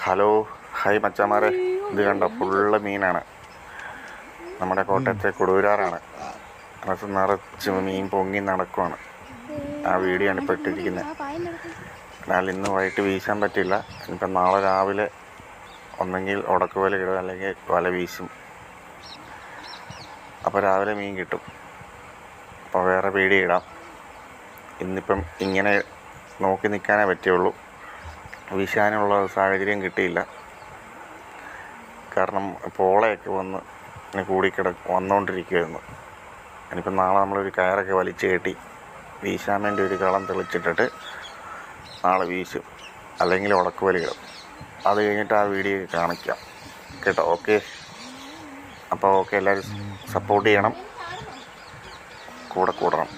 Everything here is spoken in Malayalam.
ഹലോ, ഹായ് മച്ചാമാരെ. ഇത് കണ്ട ഫുള്ള് മീനാണ്. നമ്മുടെ കോട്ടയത്തെ കൊടുവരാറാണ്. അത് നിറച്ച് മീൻ പൊങ്ങി നടക്കുവാണ്. ആ വീഡിയോ ആണ് ഇപ്പോൾ ഇട്ടിരിക്കുന്നത്. എന്നാൽ ഇന്ന് വൈകിട്ട് വീശാൻ പറ്റില്ല. ഇനിയിപ്പം നാളെ രാവിലെ ഒന്നെങ്കിൽ ഉടക്ക് വല ഇടും, അല്ലെങ്കിൽ വല വീശും. അപ്പോൾ രാവിലെ മീൻ കിട്ടും. അപ്പോൾ വേറെ വീഡിയോ ഇടാം. ഇന്നിപ്പം ഇങ്ങനെ നോക്കി നിൽക്കാനേ പറ്റുള്ളൂ. വീശാനുള്ള സാഹചര്യം കിട്ടിയില്ല. കാരണം പോളയൊക്കെ വന്ന് വന്നുകൊണ്ടിരിക്കുമായിരുന്നു. ഇനിയിപ്പം നാളെ നമ്മളൊരു കയറൊക്കെ വലിച്ചു കെട്ടി വീശാൻ വേണ്ടി ഒരു കളം തെളിച്ചിട്ടിട്ട് നാളെ വീശും, അല്ലെങ്കിൽ ഉടക്ക് വലിയിടും. അത് കഴിഞ്ഞിട്ട് ആ വീഡിയോ കാണിക്കാം കേട്ടോ. ഓക്കെ, അപ്പോൾ ഓക്കെ, എല്ലാവരും സപ്പോർട്ട് ചെയ്യണം, കൂടെ കൂടണം.